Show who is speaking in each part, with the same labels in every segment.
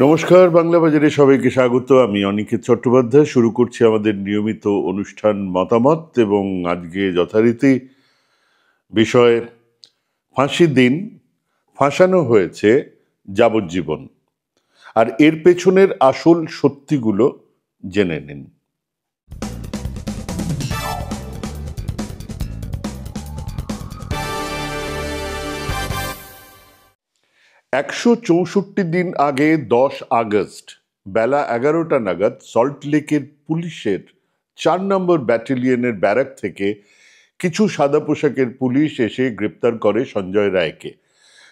Speaker 1: নমস্কার, বাংলা বাজারে সবাইকে স্বাগত। আমি অনিকেত চট্টোপাধ্যায়। শুরু করছি আমাদের নিয়মিত অনুষ্ঠান মতামত, এবং আজকে যথারীতি বিষয় ফাঁসির দিন ফাঁসানো হয়েছে যাবজ্জীবন, আর এর পেছনের আসল সত্যিগুলো জেনে নিন। 164 দিন আগে 10 আগস্ট বেলা 11টা নাগাদ সল্টলেকের পুলিশের 4 নম্বর ব্যাটালিয়নের ব্যারাক থেকে কিছু সাদা পোশাকের পুলিশ এসে গ্রেপ্তার করে সঞ্জয় রায়কে।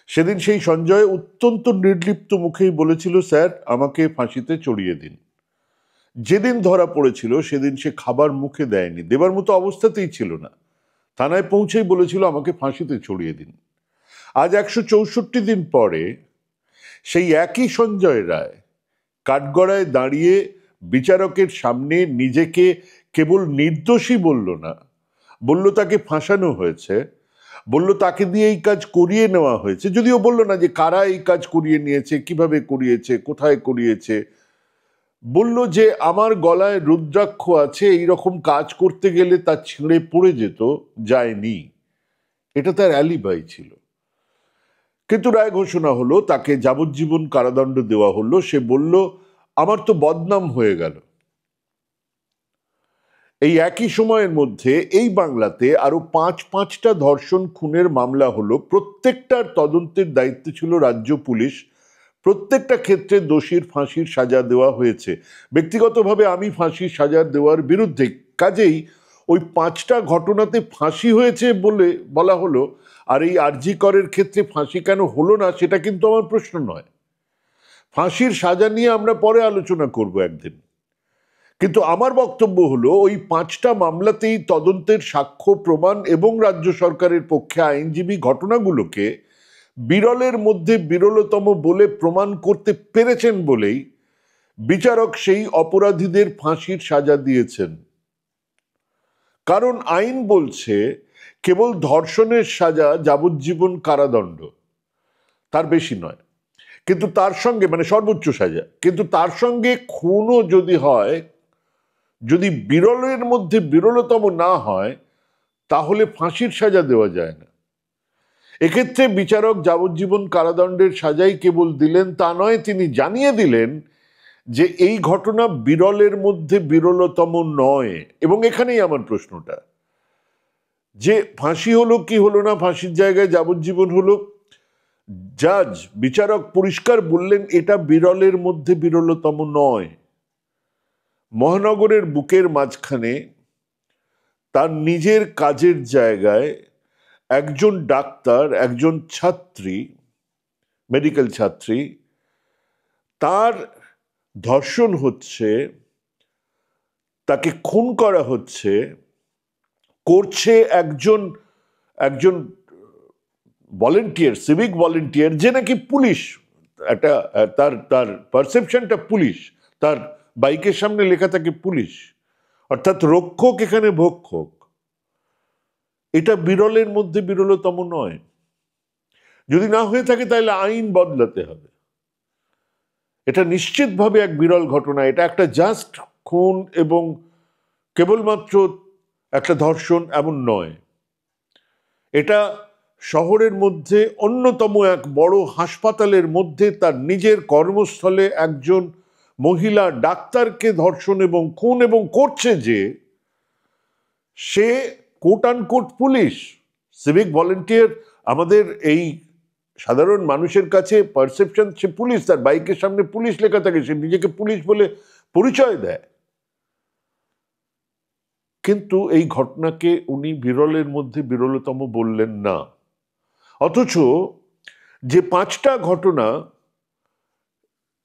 Speaker 1: সেদিন সেই সঞ্জয় অত্যন্ত নির্লিপ্ত মুখেই বলেছিল, স্যার আমাকে ফাঁসিতে চড়িয়ে দিন। যেদিন ধরা পড়েছিল সেদিন সে খাবার মুখে দেয়নি, দেবার মতো অবস্থাতেই ছিল না। থানায় পৌঁছেই বলেছিল আমাকে ফাঁসিতে চড়িয়ে দিন। আজ 164 দিন পরে সেই একই সঞ্জয় রায় কাঠগড়ায় দাঁড়িয়ে বিচারকের সামনে নিজেকে কেবল নির্দোষী বলল না, বলল তাকে ফাঁসানো হয়েছে, বলল তাকে দিয়ে এই কাজ করিয়ে নেওয়া হয়েছে। যদিও বলল না যে কারা এই কাজ করিয়ে নিয়েছে, কিভাবে করিয়েছে, কোথায় করিয়েছে। বলল যে আমার গলায় রুদ্রাক্ষ আছে, এইরকম কাজ করতে গেলে তার ছিঁড়ে পড়ে যেত, যায়নি। এটা তার অ্যালিবাই ছিল। কিন্তু রায় ঘোষণা হলো, তাকে যাবজ্জীবন কারাদণ্ড দেওয়া হলো। সে বলল আমার তো বদনাম হয়ে গেল। এই একই সময়ের মধ্যে এই বাংলাতে আরো পাঁচটা ধর্ষণ খুনের মামলা হলো। প্রত্যেকটার তদন্তের দায়িত্ব ছিল রাজ্য পুলিশ। প্রত্যেকটা ক্ষেত্রে দোষীর ফাঁসির সাজা দেওয়া হয়েছে। ব্যক্তিগতভাবে আমি ফাঁসির সাজা দেওয়ার বিরুদ্ধে। কাজেই ওই 5টা ঘটনাতে ফাঁসি হয়েছে বলে বলা হলো, আর এই আরজি করের ক্ষেত্রে ফাঁসি কেন হলো না সেটা কিন্তু আমার প্রশ্ন নয়। ফাঁসির সাজা নিয়ে আমরা পরে আলোচনা করব একদিন। কিন্তু আমার বক্তব্য হলো, ওই 5টা মামলাতেই তদন্তের সাক্ষ্য প্রমাণ এবং রাজ্য সরকারের পক্ষে আইনজীবী ঘটনাগুলোকে বিরলের মধ্যে বিরলতম বলে প্রমাণ করতে পেরেছেন বলেই বিচারক সেই অপরাধীদের ফাঁসির সাজা দিয়েছেন। কারণ আইন বলছে কেবল ধর্ষণের সাজা যাবজ্জীবন কারাদণ্ড, তার বেশি নয়। কিন্তু তার সঙ্গে মানে সর্বোচ্চ সাজা, কিন্তু তার সঙ্গে খুনও যদি হয়, যদি বিরলের মধ্যে বিরলতম না হয়, তাহলে ফাঁসির সাজা দেওয়া যায় না। এক্ষেত্রে বিচারক যাবজ্জীবন কারাদণ্ডের সাজাই কেবল দিলেন তা নয়, তিনি জানিয়ে দিলেন যে এই ঘটনা বিরলের মধ্যে বিরলতম নয়। এবং এখানেই আমার প্রশ্নটা, যে ফাঁসি হলো কি হলো না, ফাঁসির জায়গায় যাবজ্জীবন হলো, জাজ বিচারক পরিষ্কার বললেন এটা বিরলের মধ্যে বিরলতম নয়। মহানগরের বুকের মাঝখানে তার নিজের কাজের জায়গায় একজন ডাক্তার, একজন ছাত্রী, মেডিকেল ছাত্রী, তার ধর্ষণ হচ্ছে, তাকে খুন করা হচ্ছে, করছে একজন একজন ভলেন্টিয়ার, সিভিক ভলেন্টিয়ার, যে নাকি পুলিশ। একটা তার তার পারসেপশনটা পুলিশ, তার বাইকের সামনে লেখা থাকে পুলিশ, অর্থাৎ রক্ষক এখানে ভক্ষক। এটা বিরলের মধ্যে বিরলতম নয়। যদি না হয়ে থাকে তাহলে আইন বদলাতে হবে। এটা নিশ্চিতভাবে এক বিরল ঘটনা। এটা একটা জাস্ট খুন এবং কেবলমাত্র একটা ধর্ষণ এমন নয়। এটা শহরের মধ্যে অন্যতম এক বড় হাসপাতালের মধ্যে তার নিজের কর্মস্থলে একজন মহিলা ডাক্তারকে ধর্ষণ এবং খুন, এবং করছে যে সে quote unquote police, civic volunteer. আমাদের এই সাধারণ মানুষের কাছে পারসেপশন সে পুলিশ, তার বাইকের সামনে পুলিশ লেখা থাকে, সে নিজেকে পুলিশ বলে পরিচয় দেয়। কিন্তু এই ঘটনাকে উনি বিরলের মধ্যে বিরলতম বললেন না। অথচ যে 5টা ঘটনা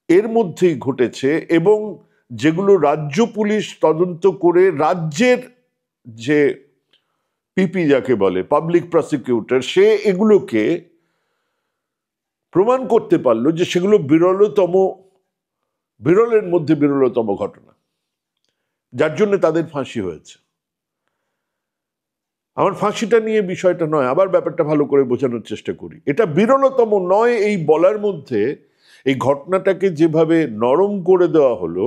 Speaker 1: এর মধ্যেই ঘটেছে এবং যেগুলো রাজ্য পুলিশ তদন্ত করে, রাজ্যের যে পিপি যাকে বলে পাবলিক প্রসিকিউটর, সে এগুলোকে প্রমাণ করতে পারলো যে সেগুলো বিরলের মধ্যে বিরলতম ঘটনা, যার জন্য তাদের ফাঁসি হয়েছে। আমার ফাঁসিটা নিয়ে বিষয়টা নয়, আবার ব্যাপারটা ভালো করে বোঝানোর চেষ্টা করি। এটা বিরলতম নয় এই বলার মধ্যে এই ঘটনাটাকে যেভাবে নরম করে দেওয়া হলো,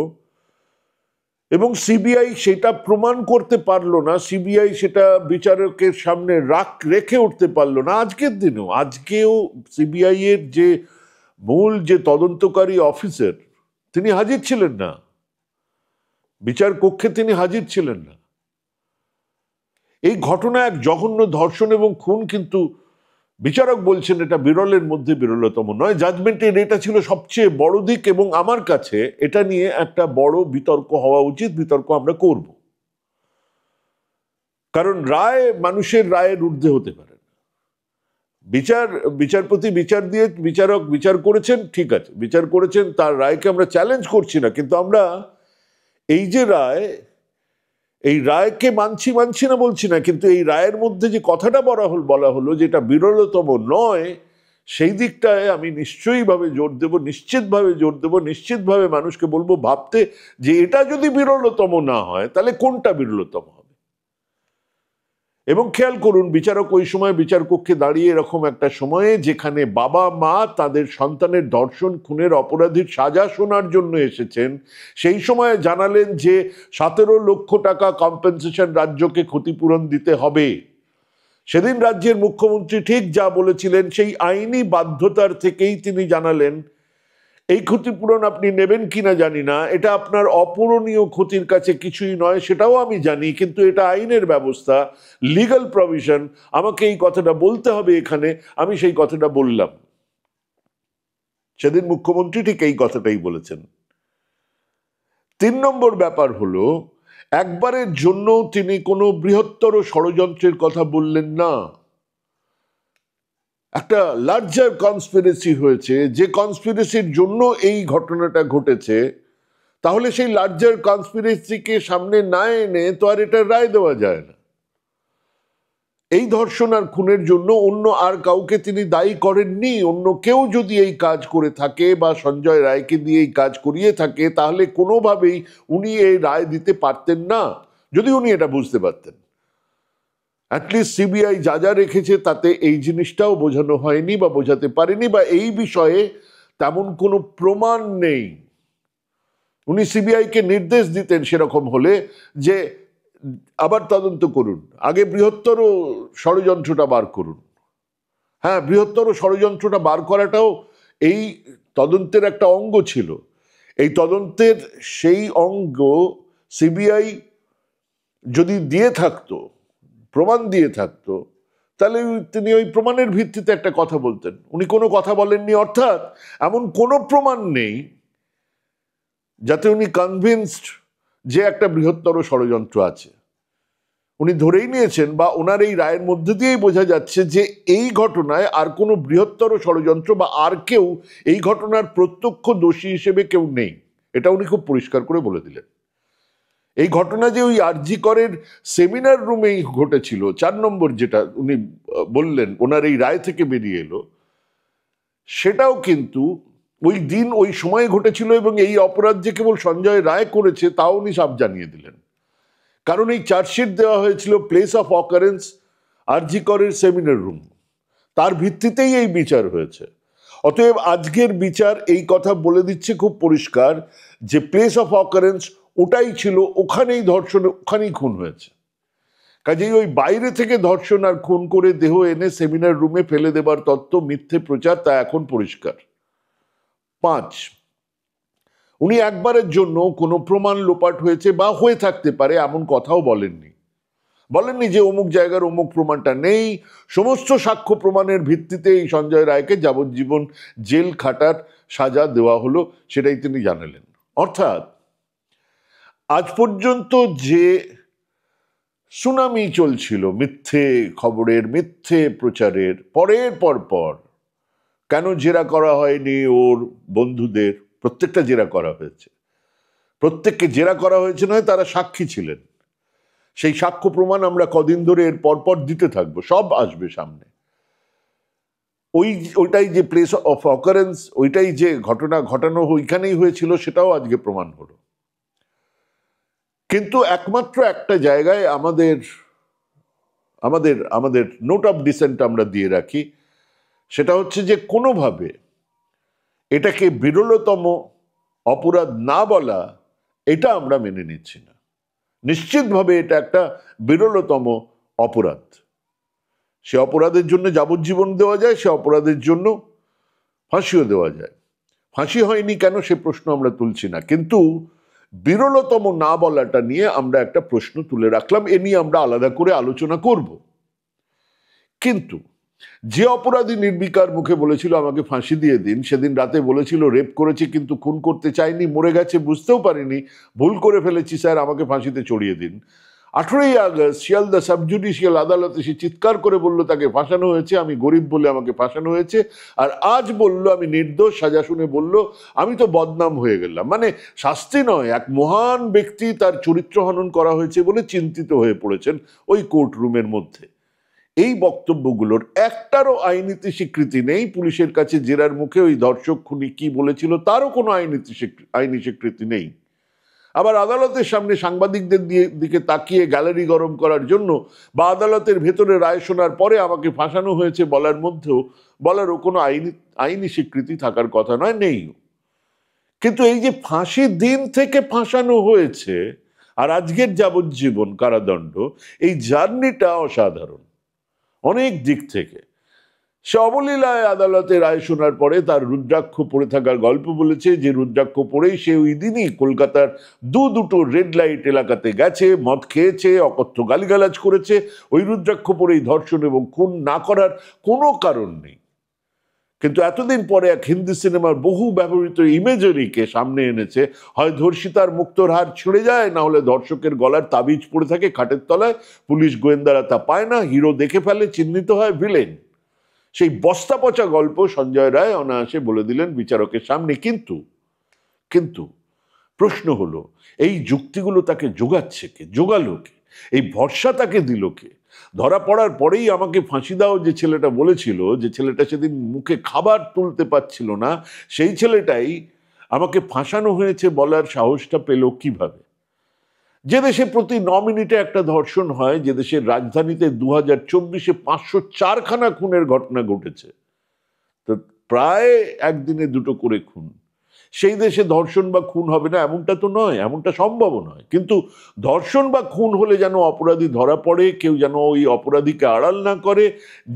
Speaker 1: এবং সিবিআই সেটা প্রমাণ করতে পারলো না, সিবিআই সেটা বিচারকের সামনে রেখে উঠতে পারলো না। আজকেও সিবিআই এর যে মূল যে তদন্তকারী অফিসার, তিনি হাজির ছিলেন না, বিচার কক্ষে তিনি হাজির ছিলেন না। এই ঘটনা এক জঘন্য ধর্ষণ এবং খুন, কিন্তু বিচারক বলছেন এটা বিরলের মধ্যে বিরলতম নয়। জাজমেন্টের এটা ছিল সবচেয়ে বড় দিক, এবং আমার কাছে এটা নিয়ে একটা বড় বিতর্ক হওয়া উচিত। বিতর্ক আমরা করব, কারণ রায় মানুষের রায়ের ঊর্ধ্বে হতে পারে না। বিচারপতি বিচার দিয়ে, বিচারক বিচার করেছেন, ঠিক আছে, বিচার করেছেন, তার রায়কে আমরা চ্যালেঞ্জ করছি না, কিন্তু আমরা এই যে রায়, এই রায়কে মানছি না বলছি না, কিন্তু এই রায়ের মধ্যে যে কথাটা বলা হলো যেটা বিরলতম নয়, সেই দিকটায় আমি নিশ্চিতভাবে জোর দেব, নিশ্চিতভাবে মানুষকে বলবো ভাবতে, যে এটা যদি বিরলতম না হয় তাহলে কোনটা বিরলতম হবে। এবং খেয়াল করুন, বিচারক ওই সময় বিচার কক্ষে দাঁড়িয়ে এরকম একটা সময়ে, যেখানে বাবা মা তাদের সন্তানের ধর্ষণ খুনের অপরাধীর সাজা শোনার জন্য এসেছেন, সেই সময় জানালেন যে 17 লক্ষ টাকা কম্পেনসেশন রাজ্যকে ক্ষতিপূরণ দিতে হবে। সেদিন রাজ্যের মুখ্যমন্ত্রী ঠিক যা বলেছিলেন, সেই আইনি বাধ্যতার থেকেই তিনি জানালেন, এই ক্ষতিপূরণ আপনি নেবেন কিনা জানি না, এটা আপনার অপূরণীয় ক্ষতির কাছে কিছুই নয়, সেটাও আমি জানি, কিন্তু এটা আইনের ব্যবস্থা, লিগ্যাল প্রভিশন, আমাকে এই কথাটা বলতে হবে এখানে, আমি সেই কথাটা বললাম। সেদিন মুখ্যমন্ত্রী ঠিক এই কথাটাই বলেছেন। 3 নম্বর ব্যাপার হলো, একবারের জন্য তিনি কোনো বৃহত্তর ষড়যন্ত্রের কথা বললেন না। একটা লার্জার কনস্পিরেসি হয়েছে, যে কনস্পিরেসির জন্য এই ঘটনাটা ঘটেছে, তাহলে সেই লার্জার কনস্পিরেসিকে সামনে না এনে তো আর এটা রায় দেওয়া যায় না। এই ধর্ষণ আর খুনের জন্য অন্য আর কাউকে তিনি দায়ী করেননি। অন্য কেউ যদি এই কাজ করে থাকে বা সঞ্জয় রায়কে দিয়ে এই কাজ করিয়ে থাকে, তাহলে কোনোভাবেই উনি এই রায় দিতে পারতেন না, যদি উনি এটা বুঝতে পারতেন। অ্যাটলিস্ট সিবিআই যা যা রেখেছে তাতে এই জিনিসটাও বোঝানো হয়নি বা বোঝাতে পারেনি, বা এই বিষয়ে তেমন কোনো প্রমাণ নেই। উনি সিবিআইকে নির্দেশ দিতেন সেরকম হলে, যে আবার তদন্ত করুন, আগে বৃহত্তর ষড়যন্ত্রটা বার করুন। হ্যাঁ, বৃহত্তর ষড়যন্ত্রটা বার করাটাও এই তদন্তের একটা অঙ্গ ছিল। এই তদন্তের সেই অঙ্গ সিবিআই যদি দিয়ে থাকতো, প্রমাণ দিয়ে থাকতো, তাহলে তিনি ওই প্রমাণের ভিত্তিতে একটা কথা বলতেন। উনি কোনো কথা বলেননি, অর্থাৎ এমন কোনো প্রমাণ নেই যাতে উনি কনভিন্সড যে একটা বৃহত্তর ষড়যন্ত্র আছে। উনি ধরেই নিয়েছেন, বা ওনার এই রায়ের মধ্যে দিয়েই বোঝা যাচ্ছে যে এই ঘটনায় আর কোনো বৃহত্তর ষড়যন্ত্র বা আর কেউ এই ঘটনার প্রত্যক্ষ দোষী হিসেবে কেউ নেই, এটা উনি খুব পরিষ্কার করে বলে দিলেন। এই ঘটনা যে ওই আরজি করের সেমিনার রুমেই ঘটেছিল, 4 নম্বর যেটা উনি বললেন ওনার এই রায় থেকে বেরিয়ে এলো, সেটাও কিন্তু ওই দিন ওই সময় ঘটেছিল, এবং এই অপরাধ যে কেবল সঞ্জয় রায় করেছে তাও উনি সব জানিয়ে দিলেন। কারণ এই চার্জশিট দেওয়া হয়েছিল প্লেস অফ অকারেন্স আরজি করের সেমিনার রুম, তার ভিত্তিতেই এই বিচার হয়েছে। অতএব আজকের বিচার এই কথা বলে দিচ্ছে খুব পরিষ্কার যে প্লেস অফ অকারেন্স ওটাই ছিল, ওখানেই ধর্ষণ, ওখানেই খুন হয়েছে। কাজেই ওই বাইরে থেকে ধর্ষণ আর খুন করে দেহ এনে সেমিনার রুমে ফেলে দেবার তত্ত্ব মিথ্যে প্রচার, তা এখন পরিষ্কার। 5, উনি একবারের জন্য কোনো প্রমাণ লোপাট হয়েছে বা হয়ে থাকতে পারে এমন কথাও বলেননি। যে অমুক জায়গার অমুক প্রমাণটা নেই, সমস্ত সাক্ষ্য প্রমাণের ভিত্তিতে এই সঞ্জয় রায়কে যাবজ্জীবন জেল খাটার সাজা দেওয়া হলো, সেটাই তিনি জানালেন। অর্থাৎ আজ পর্যন্ত যে সুনামি চলছিল মিথ্যে খবরের, মিথ্যে প্রচারের, পরের পর কেন জেরা করা হয়নি ওর বন্ধুদের, প্রত্যেকটা জেরা করা হয়েছে। প্রত্যেককে জেরা করা হয়েছে নয়, তারা সাক্ষী ছিলেন। সেই সাক্ষ্য প্রমাণ আমরা কদিন ধরে এর পরপর দিতে থাকবো, সব আসবে সামনে। ওইটাই যে প্লেস অফ অকারেন্স, ওইটাই যে ঘটনা ঘটানো ওইখানেই হয়েছিল, সেটাও আজকে প্রমাণ হলো। কিন্তু একমাত্র একটা জায়গায় আমাদের আমাদের আমাদের নোট অফ ডিসেন্ট আমরা দিয়ে রাখি, সেটা হচ্ছে যে কোনোভাবে এটাকে বিরলতম অপরাধ না বলা, এটা আমরা মেনে নিচ্ছি না। নিশ্চিতভাবে এটা একটা বিরলতম অপরাধ। সে অপরাধের জন্য যাবজ্জীবন দেওয়া যায়, সে অপরাধের জন্য ফাঁসিও দেওয়া যায়। ফাঁসি হয়নি কেন সে প্রশ্ন আমরা তুলছি না, কিন্তু বিরলতম না বলাটা নিয়ে আমরা একটা প্রশ্ন তুলে রাখলাম। এ নিয়ে আমরা আলাদা করে আলোচনা করব। কিন্তু যে অপরাধী নির্বিকার মুখে বলেছিল আমাকে ফাঁসি দিয়ে দিন, সেদিন রাতে বলেছিল রেপ করেছে কিন্তু খুন করতে চাইনি, মরে গেছে বুঝতেও পারিনি, ভুল করে ফেলেছি স্যার, আমাকে ফাঁসিতে চড়িয়ে দিন। 18ই আগস্ট শিয়ালদা সাবজুডিশিয়াল আদালতে সে চিৎকার করে বলল তাকে ফাঁসানো হয়েছে, আমি গরিব বলে আমাকে ফাঁসানো হয়েছে। আর আজ বলল আমি নির্দোষ, সাজা শুনে বলল আমি তো বদনাম হয়ে গেলাম। মানে শাস্তি নয়, এক মহান ব্যক্তি তার চরিত্র হনন করা হয়েছে বলে চিন্তিত হয়ে পড়েছেন ওই কোর্টরুমের মধ্যে। এই বক্তব্যগুলোর একটারও আইনীতি স্বীকৃতি নেই। পুলিশের কাছে জেরার মুখে ওই ধর্ষক খুনি কি বলেছিল তারও কোনো আইনি স্বীকৃতি নেই। আবার আদালতের সামনে সাংবাদিকদের দিকে তাকিয়ে গ্যালারি গরম করার জন্য বা আদালতের ভেতরে রায় শোনার পরে আমাকে ফাঁসানো হয়েছে বলারও কোনো আইনি স্বীকৃতি থাকার কথা নয়, নেই। কিন্তু এই যে ফাঁসির দিন থেকে ফাঁসানো হয়েছে আর আজকের যাবজ্জীবন কারাদণ্ড, এই জার্নিটা অসাধারণ অনেক দিক থেকে। সে অবলীলায় আদালতে রায় শোনার পরে তার রুদ্রাক্ষ পরে থাকার গল্প বলেছে, যে রুদ্রাক্ষ পরেই সে ওই দিনই কলকাতার দুটো রেড লাইট এলাকাতে গেছে, মদ খেয়েছে, অকথ্য গালিগালাজ করেছে। ওই রুদ্রাক্ষ পরেই ধর্ষণ এবং খুন না করার কোনো কারণ নেই। কিন্তু এতদিন পরে এক হিন্দি সিনেমার বহু ব্যবহৃত ইমেজারিকে সামনে এনেছে। হয় ধর্ষিতার মুক্তোর হার ছিঁড়ে যায়, না হলে দর্শকের গলার তাবিজ পড়ে থাকে খাটের তলায়, পুলিশ গোয়েন্দারা তা পায় না, হিরো দেখে ফেলে, চিহ্নিত হয় ভিলেন। সেই বস্তা পচা গল্প সঞ্জয় রায় অনায়াসে বলে দিলেন বিচারকের সামনে। কিন্তু প্রশ্ন হলো, এই যুক্তিগুলো তাকে জোগাচ্ছে কে, জোগালো কে, এই ভরসা তাকে দিল কে? ধরা পড়ার পরেই আমাকে ফাঁসি দাও যে ছেলেটা বলেছিল, যে ছেলেটা সেদিন মুখে খাবার তুলতে পারছিল না, সেই ছেলেটাই আমাকে ফাঁসানো হয়েছে বলার সাহসটা পেল কিভাবে? যে দেশে প্রতি 9 মিনিটে একটা ধর্ষণ হয়, যে দেশের রাজধানীতে 2024-এ 504খানা খুনের ঘটনা ঘটেছে, তো প্রায় একদিনে 2টো করে খুন, সেই দেশে ধর্ষণ বা খুন হবে না এমনটা তো নয়, এমনটা সম্ভব নয়। কিন্তু ধর্ষণ বা খুন হলে যেন অপরাধী ধরা পড়ে, কেউ যেন ওই অপরাধীকে আড়াল না করে,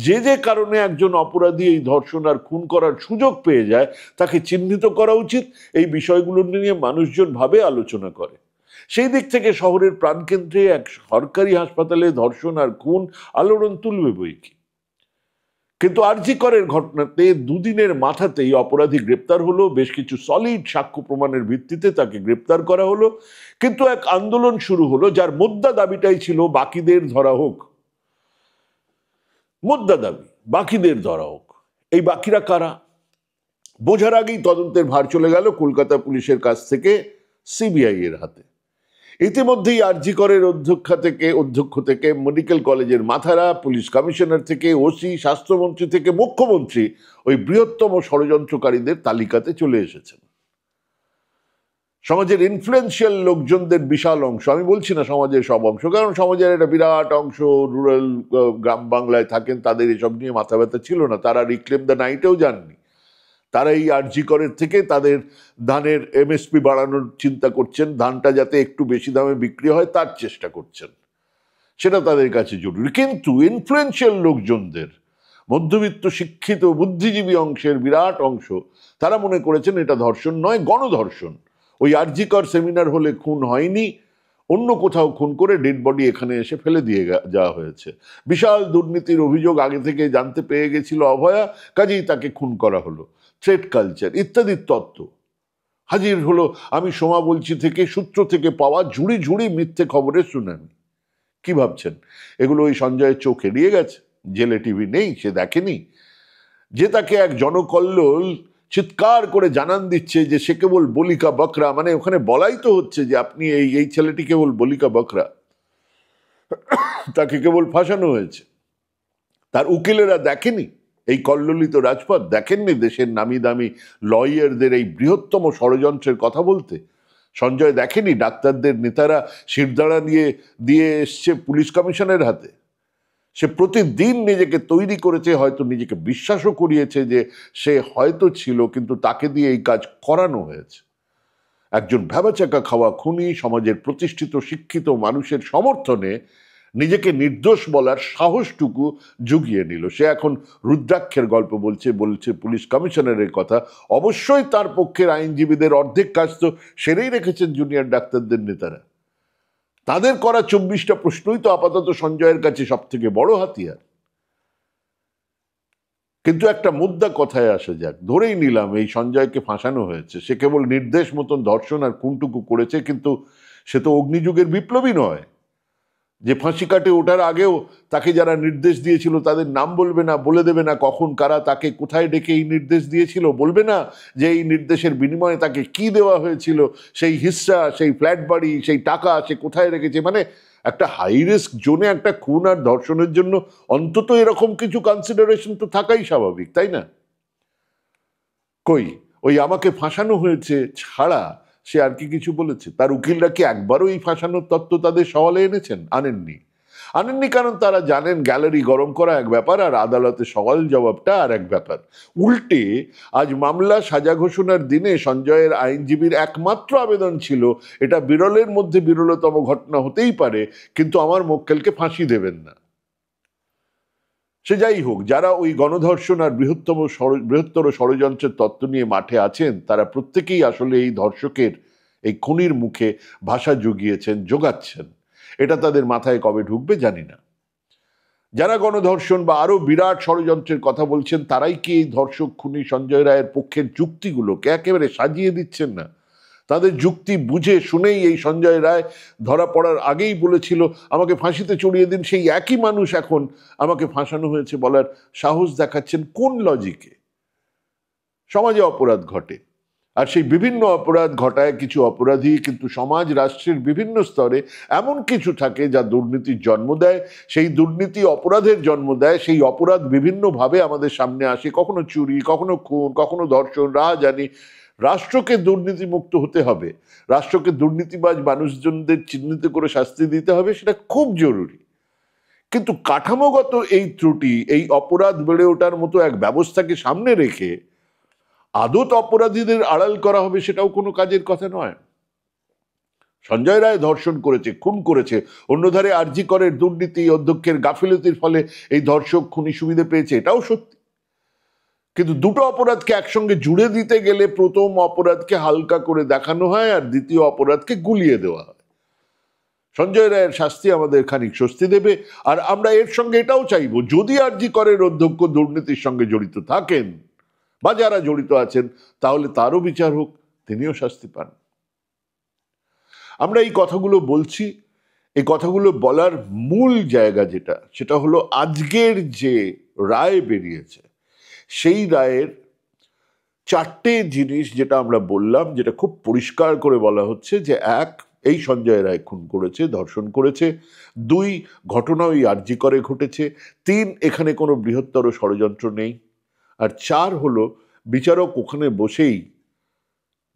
Speaker 1: যে কারণে একজন অপরাধী এই ধর্ষণ আর খুন করার সুযোগ পেয়ে যায় তাকে চিহ্নিত করা উচিত। এই বিষয়গুলো নিয়ে মানুষজন ভাবে, আলোচনা করে। সেই দিক থেকে শহরের প্রাণকেন্দ্রে এক সরকারি হাসপাতালে ধর্ষণ আর খুন আলোড়ন তুলবে বই কি। কিন্তু আরজি করের ঘটনাতে 2 দিনের মাথাতেই অপরাধী গ্রেপ্তার হলো, বেশ কিছু সলিড সাক্ষ্য প্রমাণের ভিত্তিতে তাকে গ্রেপ্তার করা হলো। কিন্তু এক আন্দোলন শুরু হলো যার মোদ্দা দাবিটাই ছিল বাকিদের ধরা হোক। মোদ্দা দাবি বাকিদের ধরা হোক। এই বাকিরা কারা বোঝার আগেই তদন্তের ভার চলে গেল কলকাতা পুলিশের কাছ থেকে সিবিআই এর হাতে। ইতিমধ্যেই আরজি করের অধ্যক্ষ থেকে মেডিকেল কলেজের মাথারা, পুলিশ কমিশনার থেকে ওসি, স্বাস্থ্যমন্ত্রী থেকে মুখ্যমন্ত্রী ওই বৃহত্তম ষড়যন্ত্রকারীদের তালিকাতে চলে এসেছেন। সমাজের ইনফ্লুয়েন্সিয়াল লোকজনদের বিশাল অংশ, আমি বলছি না সমাজের সব অংশ, কারণ সমাজের একটা বিরাট অংশ রুরাল গ্রাম বাংলায় থাকেন, তাদের এসব নিয়ে মাথা ব্যথা ছিল না, তারা রিক্লেম দ্য নাইটেও যাননি। তারা এই আরজি করের থেকে তাদের ধানের এমএসপি বাড়ানোর চিন্তা করছেন, ধানটা যাতে একটু বেশি দামে বিক্রি হয় তার চেষ্টা করছেন, সেটা তাদের কাছে জরুরি। কিন্তু ইনফ্লুয়েন্সিয়াল লোকজনদের, মধ্যবিত্ত শিক্ষিত বুদ্ধিজীবী অংশের বিরাট অংশ, তারা মনে করেছেন এটা ধর্ষণ নয়, গণধর্ষণ। ওই আরজি কর সেমিনার হলে খুন হয়নি, অন্য কোথাও খুন করে ডেড বডি এখানে এসে ফেলে দিয়ে যাওয়া হয়েছে। বিশাল দুর্নীতির অভিযোগ আগে থেকে জানতে পেয়ে গেছিল অভয়া, কাজেই তাকে খুন করা হলো। থ্রেট কালচার ইত্যাদি তত্ত্ব হাজির হলো আমি সোমা বলছি থেকে, সূত্র থেকে পাওয়া ঝুড়ি মিথ্যে খবরের সুনামি। কি ভাবছেন এগুলো ওই সঞ্জয়ের চোখ এড়িয়ে গেছে? জেলে টিভি নেই, সে দেখেনি যে তাকে এক জনকল্লোল চিৎকার করে জানান দিচ্ছে যে সে কেবল বলিকা বকরা? মানে ওখানে বলাই তো হচ্ছে যে আপনি এই ছেলেটি কেবল বলিকা বকরা, তাকে কেবল ফাঁসানো হয়েছে। তার উকিলেরা দেখেনি এই কল্লোলিত রাজপথ? দেখেননি দেশের নামি দামি লয়ারদের এই বৃহত্তম ষড়যন্ত্রের কথা বলতে? সঞ্জয় দেখেনি ডাক্তারদের নেতারা শিরদাঁড়া দিয়ে এসছে পুলিশ কমিশনের হাতে? সে প্রতিদিন নিজেকে তৈরি করেছে, হয়তো নিজেকে বিশ্বাসও করিয়েছে যে সে হয়তো ছিল, কিন্তু তাকে দিয়ে এই কাজ করানো হয়েছে। একজন ভ্যাবাচাকা খাওয়া খুনি সমাজের প্রতিষ্ঠিত শিক্ষিত মানুষের সমর্থনে নিজেকে নির্দোষ বলার সাহসটুকু জুগিয়ে নিল। সে এখন রুদ্রাক্ষের গল্প বলছে পুলিশ কমিশনারের কথা। অবশ্যই তার পক্ষের আইনজীবীদের অর্ধেক কাজ তো সেরেই রেখেছেন জুনিয়র ডাক্তারদের নেতারা। তাদের করা 24টা প্রশ্নই তো আপাতত সঞ্জয়ের কাছে সব থেকে বড় হাতিয়ার। কিন্তু একটা মুদ্রা কথায় আসা যাক, ধরেই নিলাম এই সঞ্জয়কে ফাঁসানো হয়েছে, সে কেবল নির্দেশ মতন ধর্ষণ আর খুনটুকু করেছে, কিন্তু সে তো অগ্নিযুগের বিপ্লবী নয় যে ফাঁসি কাটে ওঠার আগেও তাকে যারা নির্দেশ দিয়েছিল তাদের নাম বলবে না, বলে দেবে না কখন কারা তাকে কোথায় ডেকে এই নির্দেশ দিয়েছিল, বলবে না যে এই নির্দেশের বিনিময়ে তাকে কি দেওয়া হয়েছিল, সেই হিস্সা, সেই ফ্ল্যাট বাড়ি, সেই টাকা সে কোথায় রেখেছে। মানে একটা হাই রিস্ক জোনে একটা খুন আর ধর্ষণের জন্য অন্তত এরকম কিছু কনসিডারেশন তো থাকাই স্বাভাবিক, তাই না? কই ওই আমাকে ফাঁসানো হয়েছে ছাড়া সে আর কি কিছু বলেছে? তার উকিলরা কি একবারও এই ফাঁসানোর তত্ত্ব তাদের সওয়ালে এনেছেন? আনেননি কারণ তারা জানেন গ্যালারি গরম করা এক ব্যাপার আর আদালতে সওয়াল জবাবটা আর এক ব্যাপার। উল্টে আজ মামলা সাজা ঘোষণার দিনে সঞ্জয়ের আইনজীবীর একমাত্র আবেদন ছিল, এটা বিরলের মধ্যে বিরলতম ঘটনা হতেই পারে, কিন্তু আমার মক্কেলকে ফাঁসি দেবেন না। সে যাই হোক, যারা ওই গণধর্ষণ আর বৃহত্তর ষড়যন্ত্রের তত্ত্ব নিয়ে মাঠে আছেন তারা প্রত্যেকেই আসলে এই ধর্ষকের, এই খুনির মুখে ভাষা জোগাচ্ছেন। এটা তাদের মাথায় কবে ঢুকবে জানি না। যারা গণধর্ষণ বা আরো বিরাট ষড়যন্ত্রের কথা বলছেন তারাই কি এই ধর্ষক খুনি সঞ্জয় রায়ের পক্ষের যুক্তিগুলোকে একেবারে সাজিয়ে দিচ্ছেন না? তাদের যুক্তি বুঝে শুনেই এই সঞ্জয় রায় ধরা পড়ার আগেই বলেছিল আমাকে ফাঁসিতে চড়িয়ে দিন, সেই একই মানুষ এখন আমাকে ফাঁসানো হয়েছে বলার সাহস দেখাচ্ছেন কোন লজিকে? সমাজে অপরাধ ঘটে, আর সেই বিভিন্ন অপরাধ ঘটায় কিছু অপরাধী, কিন্তু সমাজ রাষ্ট্রের বিভিন্ন স্তরে এমন কিছু থাকে যা দুর্নীতির জন্ম দেয়, সেই দুর্নীতি অপরাধের জন্ম দেয়, সেই অপরাধ বিভিন্নভাবে আমাদের সামনে আসে, কখনো চুরি, কখনো খুন, কখনো ধর্ষণ, রাহাজানি। রাষ্ট্রকে দুর্নীতিমুক্ত হতে হবে, রাষ্ট্রকে দুর্নীতিবাজ মানুষজনদের চিহ্নিত করে শাস্তি দিতে হবে, সেটা খুব জরুরি। কিন্তু কাঠামোগত এই ত্রুটি, এই অপরাধ বেড়ে ওঠার মতো এক ব্যবস্থাকে সামনে রেখে আদত অপরাধীদের আড়াল করা হবে সেটাও কোনো কাজের কথা নয়। সঞ্জয় রায় ধর্ষণ করেছে, খুন করেছে, অন্যধারে আরজি করের দুর্নীতি, অধ্যক্ষের গাফিলতির ফলে এই ধর্ষক খুনি সুবিধা পেয়েছে, এটাও সত্যি। কিন্তু দুটো অপরাধকে একসঙ্গে জুড়ে দিতে গেলে প্রথম অপরাধকে হালকা করে দেখানো হয় আর দ্বিতীয় অপরাধকে গুলিয়ে দেওয়া হয়। সঞ্জয় রায়ের শাস্তি আমাদের খানিক স্বস্তি দেবে, আর আমরা এর সঙ্গে এটাও চাইবো যদি আরজি করের অধ্যক্ষ দুর্নীতির সঙ্গে জড়িত থাকেন বা যারা জড়িত আছেন তাহলে তারও বিচার হোক, তিনিও শাস্তি পান। আমরা এই কথাগুলো বলছি, এই কথাগুলো বলার মূল জায়গা সেটা হলো আজকের যে রায় বেরিয়েছে সেই রায়ের 4টে জিনিস যেটা আমরা বললাম, যেটা খুব পরিষ্কার করে বলা হচ্ছে যে 1, এই সঞ্জয় রায় খুন করেছে, ধর্ষণ করেছে। 2, ঘটনা ওই আরজি করে ঘটেছে। 3, এখানে কোনো বৃহত্তর ষড়যন্ত্র নেই। আর 4 হলো বিচারক ওখানে বসেই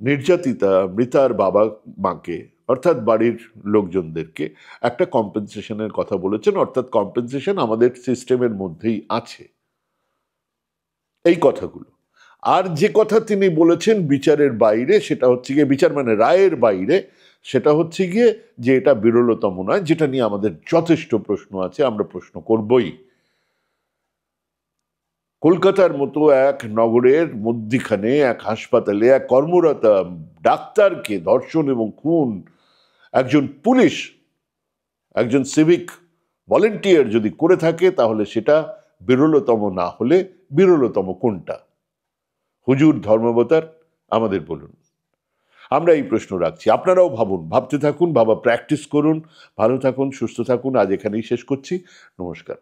Speaker 1: নির্যাতিতা মৃতার বাবা মাকে, অর্থাৎ বাড়ির লোকজনদেরকে একটা কম্পেনসেশনের কথা বলেছেন, অর্থাৎ কম্পেনসেশন আমাদের সিস্টেমের মধ্যেই আছে। এই কথাগুলো। আর যে কথা তিনি বলেছেন বিচারের বাইরে, সেটা হচ্ছে গিয়ে বিচার মানে রায়ের বাইরে, সেটা হচ্ছে গিয়ে যে এটা বিরলতম নয়, যেটা নিয়ে আমাদের যথেষ্ট প্রশ্ন আছে, আমরা প্রশ্ন করবই। কলকাতার মতো এক নগরের মধ্যিখানে এক হাসপাতালে এক কর্মরত ডাক্তারকে ধর্ষণ এবং খুন একজন পুলিশ, একজন সিভিক ভলেন্টিয়ার যদি করে থাকে তাহলে সেটা বিরলতম না হলে বিরলতম কোনটা? হুজুর ধর্মাবতার, আমাদের বলুন। আমরা এই প্রশ্ন রাখছি, আপনারাও ভাবুন, ভাবতে থাকুন, ভাবা প্র্যাকটিস করুন। ভালো থাকুন, সুস্থ থাকুন। আজ এখানেই শেষ করছি। নমস্কার।